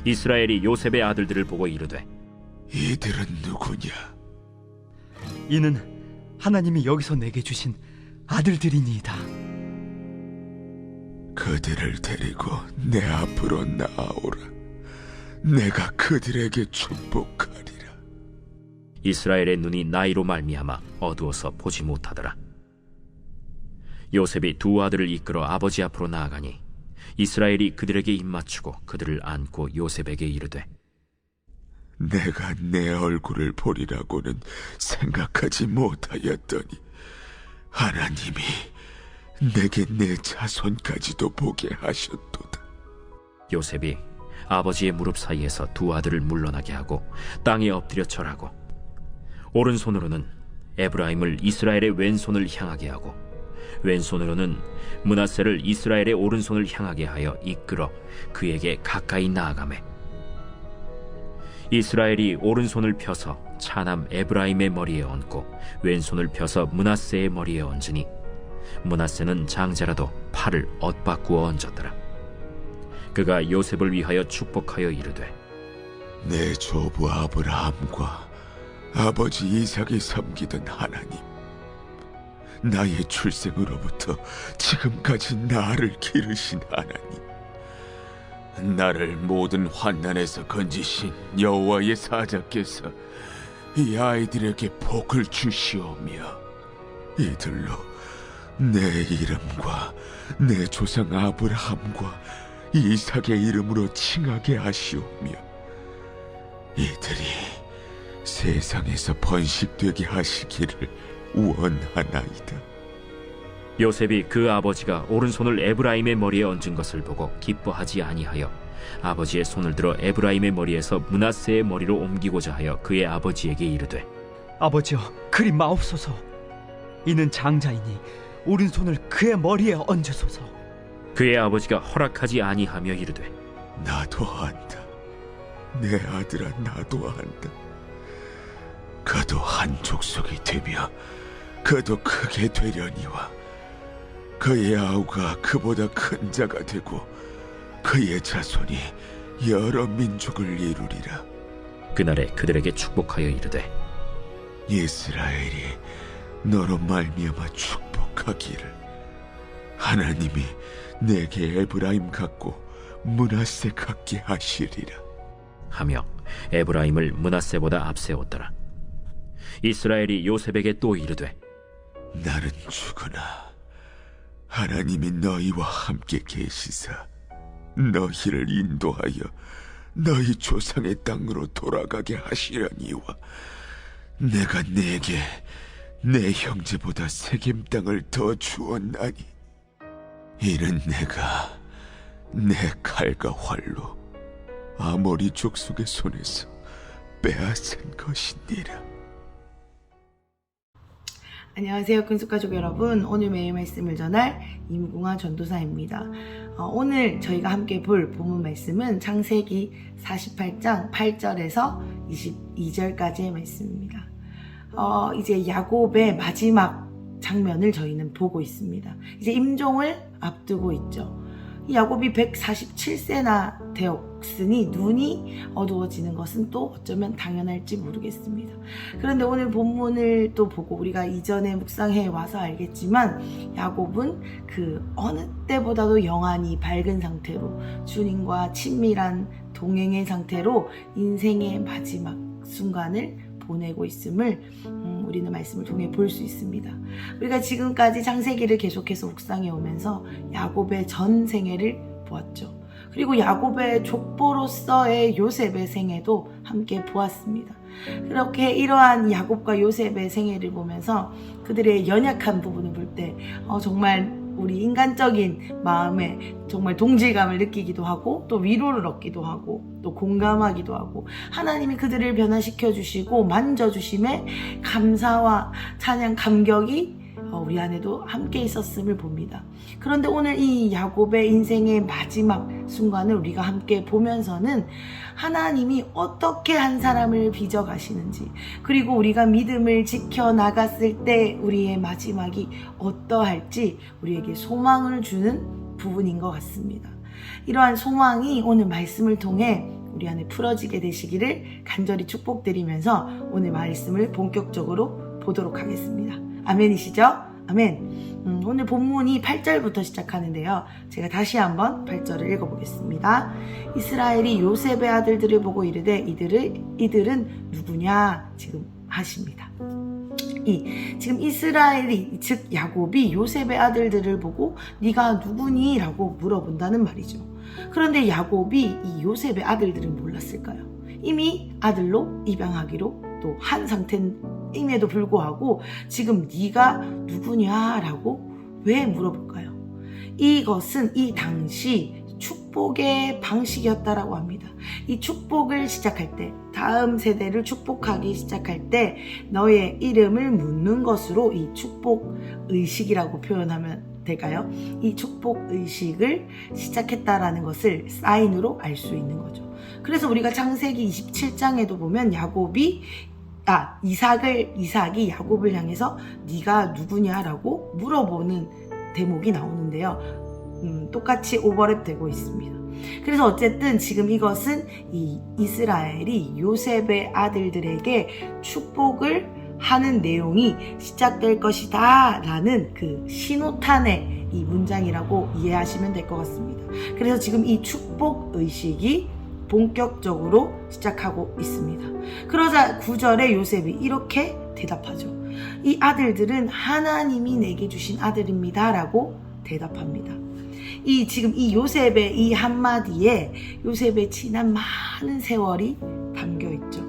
이스라엘이 요셉의 아들들을 보고 이르되 이들은 누구냐? 이는 하나님이 여기서 내게 주신 아들들이니이다. 그들을 데리고 내 앞으로 나아오라. 내가 그들에게 축복하리라. 이스라엘의 눈이 나이로 말미암아 어두워서 보지 못하더라. 요셉이 두 아들을 이끌어 아버지 앞으로 나아가니 이스라엘이 그들에게 입맞추고 그들을 안고 요셉에게 이르되 내가 내 얼굴을 보리라고는 생각하지 못하였더니 하나님이 내게 내 자손까지도 보게 하셨도다. 요셉이 아버지의 무릎 사이에서 두 아들을 물러나게 하고 땅에 엎드려 절하고 오른손으로는 에브라임을 이스라엘의 왼손을 향하게 하고 왼손으로는 므낫세를 이스라엘의 오른손을 향하게 하여 이끌어 그에게 가까이 나아가매 이스라엘이 오른손을 펴서 차남 에브라임의 머리에 얹고 왼손을 펴서 므낫세의 머리에 얹으니 므낫세는 장자라도 팔을 엇바꾸어 얹었더라. 그가 요셉을 위하여 축복하여 이르되 내 조부 아브라함과 아버지 이삭이 섬기던 하나님, 나의 출생으로부터 지금까지 나를 기르신 하나님, 나를 모든 환난에서 건지신 여호와의 사자께서 이 아이들에게 복을 주시오며 이들로 내 이름과 내 조상 아브라함과 이삭의 이름으로 칭하게 하시오며 이들이 세상에서 번식되게 하시기를 원하나이다. 요셉이 그 아버지가 오른손을 에브라임의 머리에 얹은 것을 보고 기뻐하지 아니하여 아버지의 손을 들어 에브라임의 머리에서 므낫세의 머리로 옮기고자 하여 그의 아버지에게 이르되 아버지여, 그리 마옵소서. 이는 장자이니 오른손을 그의 머리에 얹으소서. 그의 아버지가 허락하지 아니하며 이르되 나도 안다. 내 아들아, 나도 안다. 그도 한 족속이 되며 그도 크게 되려니와 그의 아우가 그보다 큰 자가 되고 그의 자손이 여러 민족을 이루리라. 그날에 그들에게 축복하여 이르되 이스라엘이 너로 말미암아 축복하기를 하나님이 내게 에브라임 같고 므낫세 같게 하시리라 하며 에브라임을 므낫세보다 앞세웠더라. 이스라엘이 요셉에게 또 이르되 나는 죽으나 하나님이 너희와 함께 계시사 너희를 인도하여 너희 조상의 땅으로 돌아가게 하시려니와 내가 네게 내 형제보다 세겜 땅을 더 주었나니 이는 내가 내 칼과 활로 아모리 족속의 손에서 빼앗은 것이니라. 안녕하세요, 근숙가족 여러분. 오늘 매일 말씀을 전할 임궁화 전도사입니다. 오늘 저희가 함께 볼 본문 말씀은 창세기 48장 8절에서 22절까지의 말씀입니다. 이제 야곱의 마지막 장면을 저희는 보고 있습니다. 이제 임종을 앞두고 있죠. 야곱이 147세나 되었으니 눈이 어두워지는 것은 또 어쩌면 당연할지 모르겠습니다. 그런데 오늘 본문을 또 보고 우리가 이전에 묵상해 와서 알겠지만 야곱은 그 어느 때보다도 영안이 밝은 상태로 주님과 친밀한 동행의 상태로 인생의 마지막 순간을 보내고 있음을 우리는 말씀을 통해 볼 수 있습니다. 우리가 지금까지 창세기를 계속해서 묵상해 오면서 야곱의 전 생애를 보았죠. 그리고 야곱의 족보로서의 요셉의 생애도 함께 보았습니다. 그렇게 이러한 야곱과 요셉의 생애를 보면서 그들의 연약한 부분을 볼 때 정말 우리 인간적인 마음에 정말 동질감을 느끼기도 하고 또 위로를 얻기도 하고 또 공감하기도 하고 하나님이 그들을 변화시켜 주시고 만져주심에 감사와 찬양 감격이 우리 안에도 함께 있었음을 봅니다. 그런데 오늘 이 야곱의 인생의 마지막 순간을 우리가 함께 보면서는 하나님이 어떻게 한 사람을 빚어가시는지, 그리고 우리가 믿음을 지켜나갔을 때 우리의 마지막이 어떠할지 우리에게 소망을 주는 부분인 것 같습니다. 이러한 소망이 오늘 말씀을 통해 우리 안에 풀어지게 되시기를 간절히 축복드리면서 오늘 말씀을 본격적으로 보도록 하겠습니다. 아멘이시죠? 아멘. 오늘 본문이 8절부터 시작하는데요. 제가 다시 한번 8절을 읽어보겠습니다. 이스라엘이 요셉의 아들들을 보고 이르되 이들은 누구냐 지금 하십니다. 지금 이스라엘이 즉 야곱이 요셉의 아들들을 보고 네가 누구니? 라고 물어본다는 말이죠. 그런데 야곱이 이 요셉의 아들들을 몰랐을까요? 이미 아들로 입양하기로 또 한 상태임에도 불구하고 지금 네가 누구냐라고 왜 물어볼까요? 이것은 이 당시 축복의 방식이었다라고 합니다. 이 축복을 시작할 때, 다음 세대를 축복하기 시작할 때 너의 이름을 묻는 것으로 이 축복 의식이라고 표현하면 될까요? 이 축복 의식을 시작했다라는 것을 사인으로 알 수 있는 거죠. 그래서 우리가 창세기 27장에도 보면 이삭이 야곱을 향해서 네가 누구냐라고 물어보는 대목이 나오는데요. 똑같이 오버랩 되고 있습니다. 그래서 어쨌든 지금 이것은 이 이스라엘이 요셉의 아들들에게 축복을 하는 내용이 시작될 것이다 라는 그 신호탄의 이 문장이라고 이해하시면 될 것 같습니다. 그래서 지금 이 축복 의식이 본격적으로 시작하고 있습니다. 그러자 9절에 요셉이 이렇게 대답하죠. 이 아들들은 하나님이 내게 주신 아들입니다 라고 대답합니다. 지금 이 요셉의 이 한마디에 요셉의 지난 많은 세월이 담겨 있죠.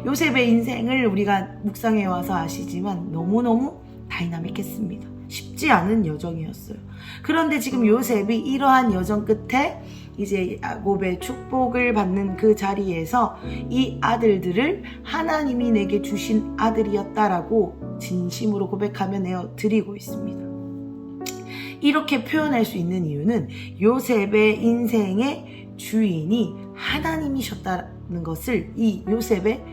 요셉의 인생을 우리가 묵상해 와서 아시지만 너무너무 다이나믹했습니다. 쉽지 않은 여정이었어요. 그런데 지금 요셉이 이러한 여정 끝에 이제 야곱의 축복을 받는 그 자리에서 이 아들들을 하나님이 내게 주신 아들이었다라고 진심으로 고백하며 내어드리고 있습니다. 이렇게 표현할 수 있는 이유는 요셉의 인생의 주인이 하나님이셨다는 것을 이 요셉의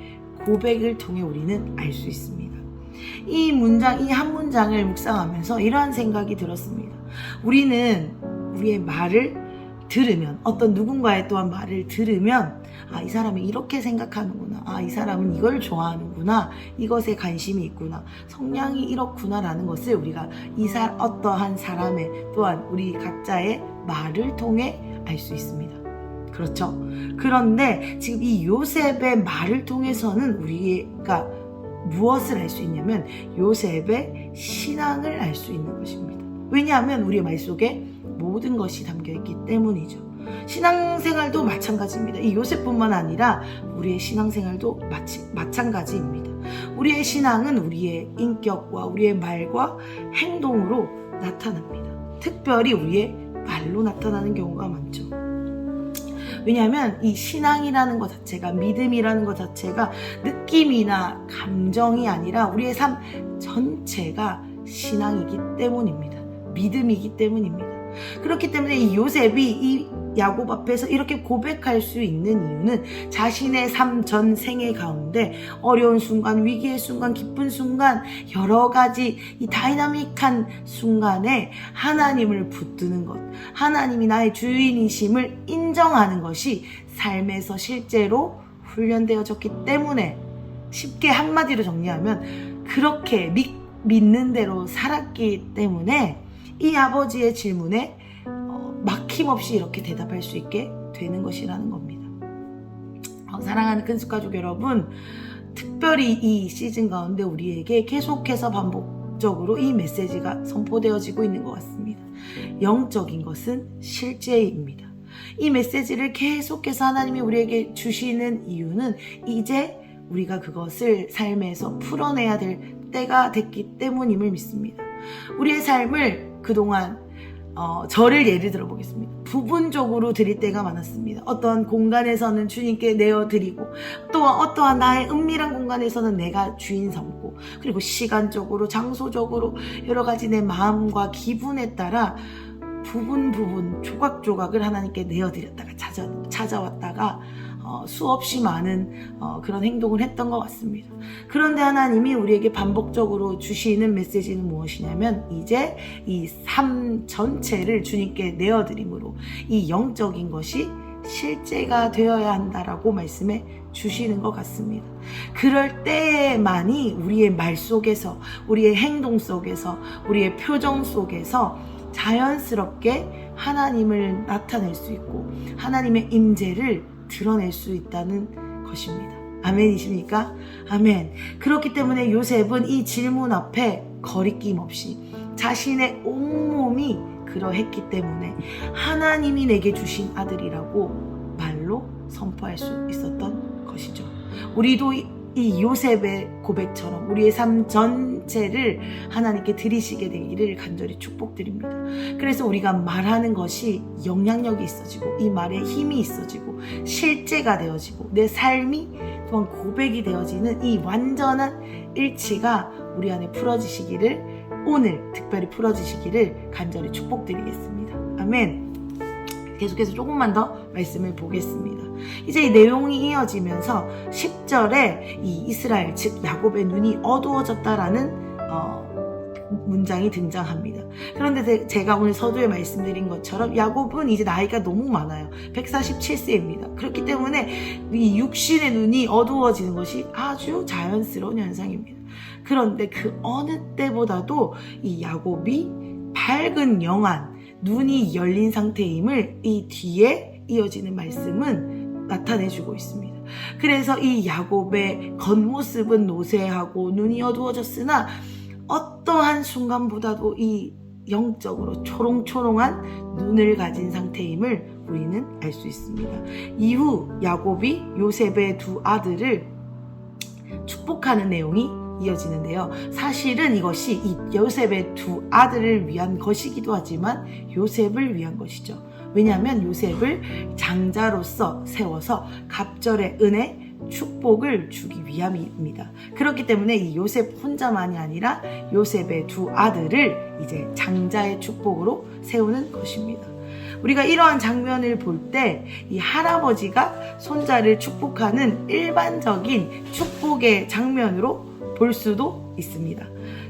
고백을 통해 우리는 알 수 있습니다. 이 한 문장을 묵상하면서 이러한 생각이 들었습니다. 우리는 우리의 말을 들으면, 어떤 누군가의 또한 말을 들으면 이 사람이 이렇게 생각하는구나, 이 사람은 이걸 좋아하는구나, 이것에 관심이 있구나, 성향이 이렇구나 라는 것을 우리가 어떠한 사람의 또한 우리 각자의 말을 통해 알 수 있습니다. 그렇죠? 그런데 지금 이 요셉의 말을 통해서는 우리가 무엇을 알 수 있냐면 요셉의 신앙을 알 수 있는 것입니다. 왜냐하면 우리의 말 속에 모든 것이 담겨있기 때문이죠. 신앙생활도 마찬가지입니다. 이 요셉뿐만 아니라 우리의 신앙생활도 마찬가지입니다. 우리의 신앙은 우리의 인격과 우리의 말과 행동으로 나타납니다. 특별히 우리의 말로 나타나는 경우가 많죠. 왜냐하면 이 신앙이라는 것 자체가, 믿음이라는 것 자체가 느낌이나 감정이 아니라 우리의 삶 전체가 신앙이기 때문입니다. 믿음이기 때문입니다. 그렇기 때문에 이 요셉이 이 야곱 앞에서 이렇게 고백할 수 있는 이유는 자신의 삶 전 생애 가운데 어려운 순간, 위기의 순간, 기쁜 순간, 여러 가지 이 다이나믹한 순간에 하나님을 붙드는 것, 하나님이 나의 주인이심을 인정하는 것이 삶에서 실제로 훈련되어졌기 때문에, 쉽게 한마디로 정리하면 그렇게 믿는 대로 살았기 때문에 이 아버지의 질문에 막힘없이 이렇게 대답할 수 있게 되는 것이라는 겁니다. 사랑하는 큰숙가족 여러분, 특별히 이 시즌 가운데 우리에게 계속해서 반복적으로 이 메시지가 선포되어지고 있는 것 같습니다. 영적인 것은 실제입니다. 이 메시지를 계속해서 하나님이 우리에게 주시는 이유는 이제 우리가 그것을 삶에서 풀어내야 될 때가 됐기 때문임을 믿습니다. 우리의 삶을 그동안 저를 예를 들어 보겠습니다. 부분적으로 드릴 때가 많았습니다. 어떠한 공간에서는 주님께 내어드리고, 또 어떠한 나의 은밀한 공간에서는 내가 주인 삼고, 그리고 시간적으로, 장소적으로 여러 가지 내 마음과 기분에 따라 부분 조각조각을 하나님께 내어드렸다가 찾아왔다가 수없이 많은 그런 행동을 했던 것 같습니다. 그런데 하나님이 우리에게 반복적으로 주시는 메시지는 무엇이냐면, 이제 이 삶 전체를 주님께 내어드림으로 이 영적인 것이 실제가 되어야 한다라고 말씀해 주시는 것 같습니다. 그럴 때만이 우리의 말 속에서, 우리의 행동 속에서, 우리의 표정 속에서 자연스럽게 하나님을 나타낼 수 있고 하나님의 임재를 드러낼 수 있다는 것입니다. 아멘이십니까? 아멘. 그렇기 때문에 요셉은 이 질문 앞에 거리낌 없이 자신의 온몸이 그러했기 때문에 하나님이 내게 주신 아들이라고 말로 선포할 수 있었던 것이죠. 우리도 이 요셉의 고백처럼 우리의 삶 전체를 하나님께 드리시게 되기를 간절히 축복드립니다. 그래서 우리가 말하는 것이 영향력이 있어지고 이 말에 힘이 있어지고 실제가 되어지고 내 삶이 또한 고백이 되어지는 이 완전한 일치가 우리 안에 풀어지시기를, 오늘 특별히 풀어지시기를 간절히 축복드리겠습니다. 아멘. 계속해서 조금만 더 말씀을 보겠습니다. 이제 이 내용이 이어지면서 10절에 이 이스라엘 즉 야곱의 눈이 어두워졌다라는 문장이 등장합니다. 그런데 제가 오늘 서두에 말씀드린 것처럼 야곱은 이제 나이가 너무 많아요. 147세입니다. 그렇기 때문에 이 육신의 눈이 어두워지는 것이 아주 자연스러운 현상입니다. 그런데 그 어느 때보다도 이 야곱이 밝은 영안, 눈이 열린 상태임을 이 뒤에 이어지는 말씀은 나타내주고 있습니다. 그래서 이 야곱의 겉모습은 노쇠하고 눈이 어두워졌으나 어떠한 순간보다도 이 영적으로 초롱초롱한 눈을 가진 상태임을 우리는 알 수 있습니다. 이후 야곱이 요셉의 두 아들을 축복하는 내용이 이어지는데요. 사실은 이것이 이 요셉의 두 아들을 위한 것이기도 하지만 요셉을 위한 것이죠. 왜냐하면 요셉을 장자로서 세워서 갑절의 은혜, 축복을 주기 위함입니다. 그렇기 때문에 이 요셉 혼자만이 아니라 요셉의 두 아들을 이제 장자의 축복으로 세우는 것입니다. 우리가 이러한 장면을 볼 때 이 할아버지가 손자를 축복하는 일반적인 축복의 장면으로 볼 수도 있습니다.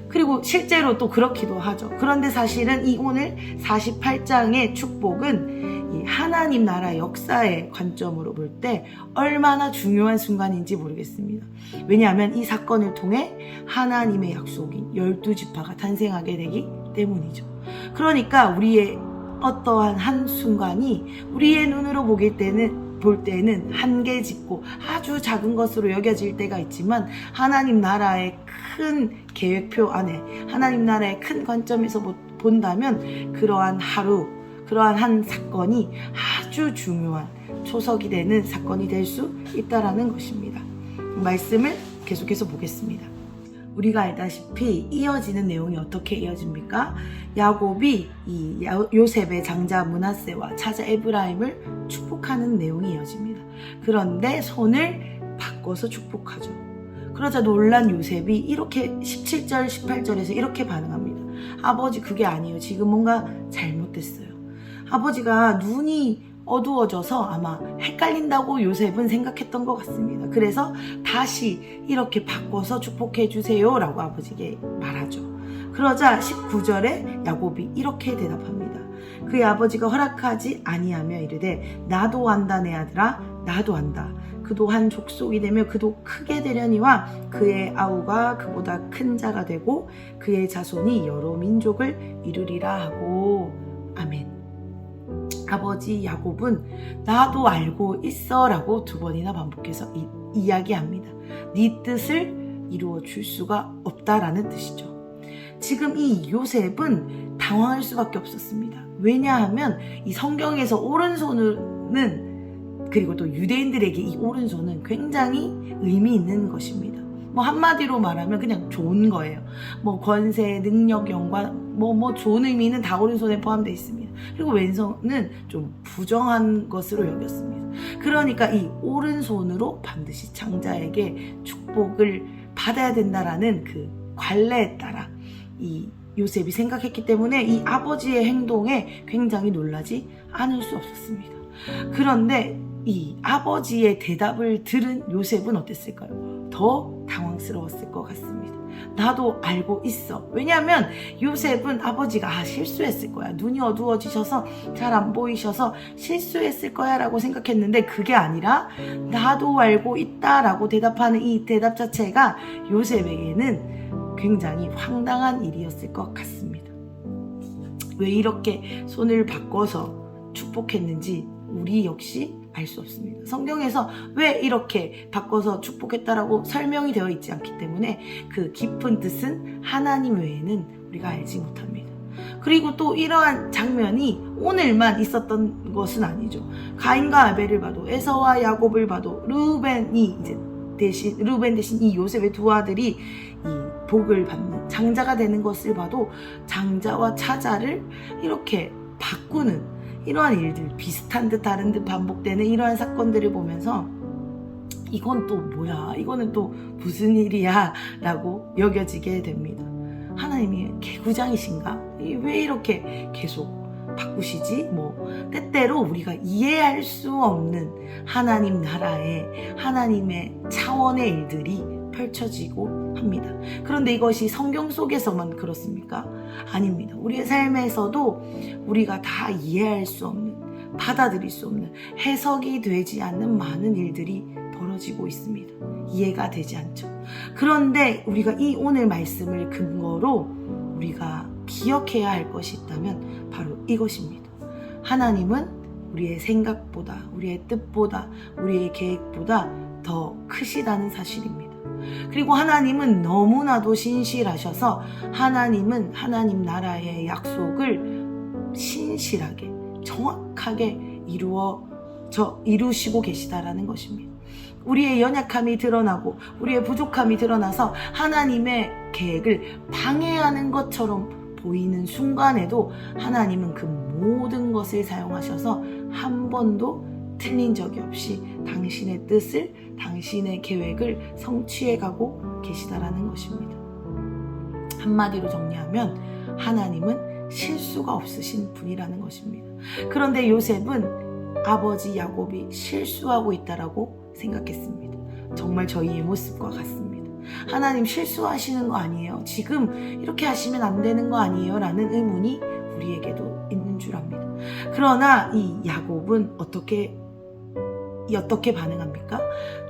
그리고 실제로 또 그렇기도 하죠. 그런데 사실은 이 오늘 48장의 축복은 이 하나님 나라 역사의 관점으로 볼 때 얼마나 중요한 순간인지 모르겠습니다. 왜냐하면 이 사건을 통해 하나님의 약속인 12지파가 탄생하게 되기 때문이죠. 그러니까 우리의 어떠한 한 순간이 우리의 눈으로 볼 때는 한계 짚고 아주 작은 것으로 여겨질 때가 있지만 하나님 나라의 큰 계획표 안에 하나님 나라의 큰 관점에서 본다면 그러한 하루, 그러한 한 사건이 아주 중요한 초석이 되는 사건이 될 수 있다라는 것입니다. 말씀을 계속해서 보겠습니다. 우리가 알다시피 이어지는 내용이 어떻게 이어집니까? 야곱이 이 요셉의 장자 므낫세와 차자 에브라임을 축복하는 내용이 이어집니다. 그런데 손을 바꿔서 축복하죠. 그러자 놀란 요셉이 이렇게 17절, 18절에서 이렇게 반응합니다. 아버지, 그게 아니에요. 지금 뭔가 잘못됐어요. 아버지가 눈이 어두워져서 아마 헷갈린다고 요셉은 생각했던 것 같습니다. 그래서 다시 이렇게 바꿔서 축복해 주세요 라고 아버지에게 말하죠. 그러자 19절에 야곱이 이렇게 대답합니다. 그의 아버지가 허락하지 아니하며 이르되 나도 안다 내 아들아, 나도 안다. 그도 한 족속이 되며 그도 크게 되려니와 그의 아우가 그보다 큰 자가 되고 그의 자손이 여러 민족을 이루리라 하고. 아멘. 아버지 야곱은 나도 알고 있어 라고 2번이나 반복해서 이야기합니다. 네 뜻을 이루어 줄 수가 없다라는 뜻이죠. 지금 이 요셉은 당황할 수밖에 없었습니다. 왜냐하면 이 성경에서 오른손은, 그리고 또 유대인들에게 이 오른손은 굉장히 의미 있는 것입니다. 뭐 한마디로 말하면 그냥 좋은 거예요. 뭐 권세, 능력, 영광, 뭐 좋은 의미는 다 오른손에 포함되어 있습니다. 그리고 왼손은 좀 부정한 것으로 여겼습니다. 그러니까 이 오른손으로 반드시 장자에게 축복을 받아야 된다라는 그 관례에 따라 이 요셉이 생각했기 때문에 이 아버지의 행동에 굉장히 놀라지 않을 수 없었습니다. 그런데 이 아버지의 대답을 들은 요셉은 어땠을까요? 더 당황스러웠을 것 같습니다. 나도 알고 있어. 왜냐하면 요셉은 아버지가 실수했을 거야. 눈이 어두워지셔서 잘 안 보이셔서 실수했을 거야 라고 생각했는데 그게 아니라 나도 알고 있다 라고 대답하는 이 대답 자체가 요셉에게는 굉장히 황당한 일이었을 것 같습니다. 왜 이렇게 손을 바꿔서 축복했는지 우리 역시 알 수 없습니다. 성경에서 왜 이렇게 바꿔서 축복했다라고 설명이 되어 있지 않기 때문에 그 깊은 뜻은 하나님 외에는 우리가 알지 못합니다. 그리고 또 이러한 장면이 오늘만 있었던 것은 아니죠. 가인과 아벨을 봐도 에서와 야곱을 봐도 르우벤 대신 이 요셉의 두 아들이 이 복을 받는 장자가 되는 것을 봐도 장자와 차자를 이렇게 바꾸는 이러한 일들, 비슷한 듯 다른 듯 반복되는 이러한 사건들을 보면서 이건 또 뭐야? 이거는 또 무슨 일이야? 라고 여겨지게 됩니다. 하나님이 개구장이신가? 왜 이렇게 계속 바꾸시지? 때때로 우리가 이해할 수 없는 하나님 나라의 하나님의 차원의 일들이 펼쳐지고 합니다. 그런데 이것이 성경 속에서만 그렇습니까? 아닙니다. 우리의 삶에서도 우리가 다 이해할 수 없는, 받아들일 수 없는, 해석이 되지 않는 많은 일들이 벌어지고 있습니다. 이해가 되지 않죠. 그런데 우리가 이 오늘 말씀을 근거로 우리가 기억해야 할 것이 있다면 바로 이것입니다. 하나님은 우리의 생각보다, 우리의 뜻보다, 우리의 계획보다 더 크시다는 사실입니다. 그리고 하나님은 너무나도 신실하셔서 하나님은 하나님 나라의 약속을 신실하게 정확하게 이루시고 계시다라는 것입니다. 우리의 연약함이 드러나고 우리의 부족함이 드러나서 하나님의 계획을 방해하는 것처럼 보이는 순간에도 하나님은 그 모든 것을 사용하셔서 한 번도 틀린 적이 없이 당신의 뜻을, 당신의 계획을 성취해가고 계시다라는 것입니다. 한마디로 정리하면 하나님은 실수가 없으신 분이라는 것입니다. 그런데 요셉은 아버지 야곱이 실수하고 있다라고 생각했습니다. 정말 저희의 모습과 같습니다. 하나님 실수하시는 거 아니에요? 지금 이렇게 하시면 안 되는 거 아니에요? 라는 의문이 우리에게도 있는 줄 압니다. 그러나 이 야곱은 어떻게 반응합니까?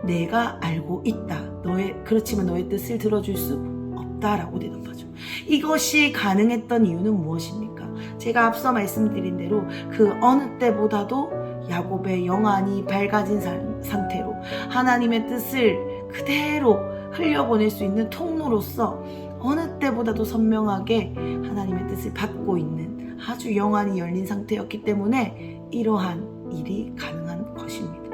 내가 알고 있다. 그렇지만 너의 뜻을 들어줄 수 없다라고 대답하죠. 이것이 가능했던 이유는 무엇입니까? 제가 앞서 말씀드린 대로 그 어느 때보다도 야곱의 영안이 밝아진 상태로 하나님의 뜻을 그대로 흘려보낼 수 있는 통로로서 어느 때보다도 선명하게 하나님의 뜻을 받고 있는 아주 영안이 열린 상태였기 때문에 이러한 일이 가능한 것입니다.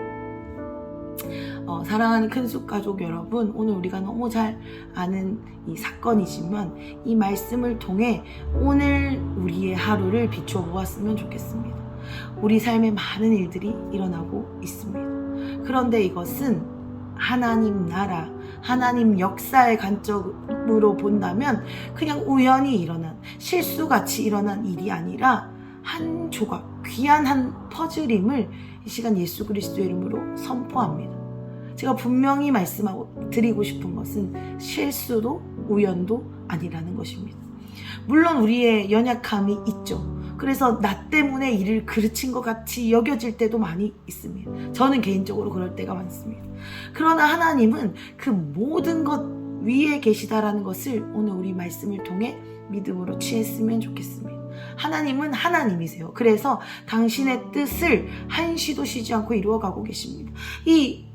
사랑하는 큰숙 가족 여러분, 오늘 우리가 너무 잘 아는 이 사건이지만 이 말씀을 통해 오늘 우리의 하루를 비추어 보았으면 좋겠습니다. 우리 삶에 많은 일들이 일어나고 있습니다. 그런데 이것은 하나님 나라, 하나님 역사의 관점으로 본다면 그냥 우연히 일어난, 실수같이 일어난 일이 아니라 한 조각, 귀한 한 퍼즐임을 이 시간 예수 그리스도의 이름으로 선포합니다. 제가 분명히 드리고 싶은 것은 실수도 우연도 아니라는 것입니다. 물론 우리의 연약함이 있죠. 그래서 나 때문에 일을 그르친 것 같이 여겨질 때도 많이 있습니다. 저는 개인적으로 그럴 때가 많습니다. 그러나 하나님은 그 모든 것 위에 계시다라는 것을 오늘 우리 말씀을 통해 믿음으로 취했으면 좋겠습니다. 하나님은 하나님이세요. 그래서 당신의 뜻을 한시도 쉬지 않고 이루어가고 계십니다. 이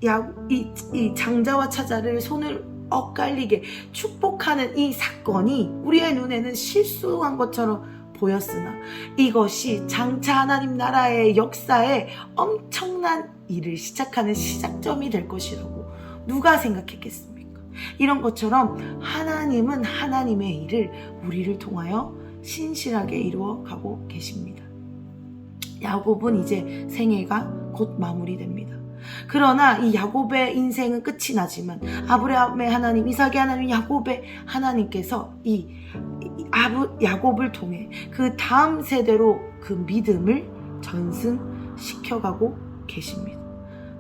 장자와 차자를 손을 엇갈리게 축복하는 이 사건이 우리의 눈에는 실수한 것처럼 보였으나 이것이 장차 하나님 나라의 역사에 엄청난 일을 시작하는 시작점이 될 것이라고 누가 생각했겠습니까? 이런 것처럼 하나님은 하나님의 일을 우리를 통하여 신실하게 이루어가고 계십니다. 야곱은 이제 생애가 곧 마무리됩니다. 그러나 이 야곱의 인생은 끝이 나지만 아브라함의 하나님, 이삭의 하나님, 야곱의 하나님께서 야곱을 통해 그 다음 세대로 그 믿음을 전승시켜가고 계십니다.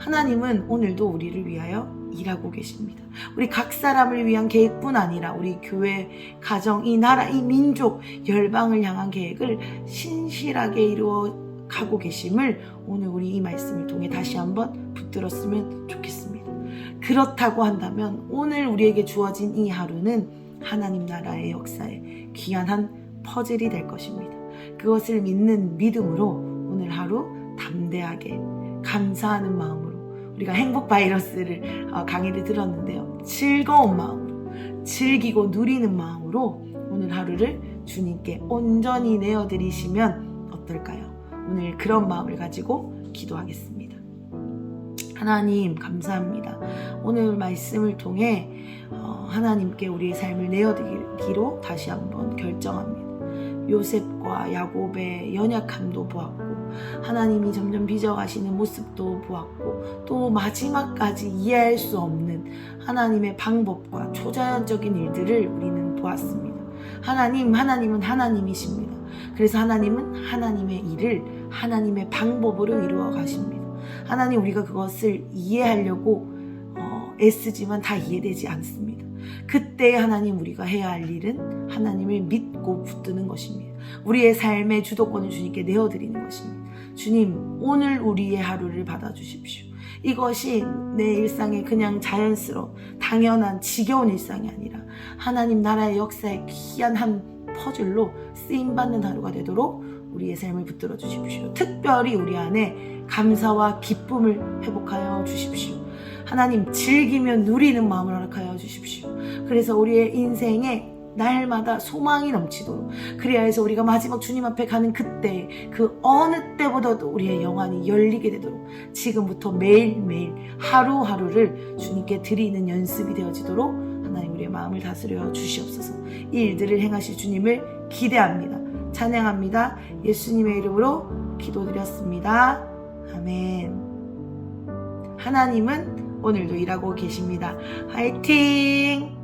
하나님은 오늘도 우리를 위하여 일하고 계십니다. 우리 각 사람을 위한 계획뿐 아니라 우리 교회, 가정, 이 나라, 이 민족, 열방을 향한 계획을 신실하게 이루어 가고 계심을 오늘 우리 이 말씀을 통해 다시 한번 붙들었으면 좋겠습니다. 그렇다고 한다면 오늘 우리에게 주어진 이 하루는 하나님 나라의 역사에 귀한 한 퍼즐이 될 것입니다. 그것을 믿는 믿음으로 오늘 하루 담대하게 감사하는 마음으로, 우리가 행복 바이러스를 강의를 들었는데요, 즐거운 마음으로, 즐기고 누리는 마음으로 오늘 하루를 주님께 온전히 내어드리시면 어떨까요? 오늘 그런 마음을 가지고 기도하겠습니다. 하나님 감사합니다. 오늘 말씀을 통해 하나님께 우리의 삶을 내어드리기로 다시 한번 결정합니다. 요셉과 야곱의 연약함도 보았고, 하나님이 점점 빚어가시는 모습도 보았고, 또 마지막까지 이해할 수 없는 하나님의 방법과 초자연적인 일들을 우리는 보았습니다. 하나님은 하나님이십니다. 그래서 하나님은 하나님의 일을 하나님의 방법으로 이루어 가십니다. 하나님, 우리가 그것을 이해하려고 애쓰지만 다 이해되지 않습니다. 그때 하나님, 우리가 해야 할 일은 하나님을 믿고 붙드는 것입니다. 우리의 삶의 주도권을 주님께 내어드리는 것입니다. 주님, 오늘 우리의 하루를 받아주십시오. 이것이 내 일상의 그냥 자연스러운 당연한 지겨운 일상이 아니라 하나님 나라의 역사의 귀한 한 퍼즐로 쓰임받는 하루가 되도록 우리의 삶을 붙들어 주십시오. 특별히 우리 안에 감사와 기쁨을 회복하여 주십시오. 하나님, 즐기며 누리는 마음을 허락하여 주십시오. 그래서 우리의 인생에 날마다 소망이 넘치도록, 그래야 해서 우리가 마지막 주님 앞에 가는 그때, 그 어느 때보다도 우리의 영안이 열리게 되도록 지금부터 매일매일 하루하루를 주님께 드리는 연습이 되어지도록 하나님, 우리의 마음을 다스려 주시옵소서. 이 일들을 행하실 주님을 기대합니다. 찬양합니다. 예수님의 이름으로 기도드렸습니다. 아멘. 하나님은 오늘도 일하고 계십니다. 화이팅!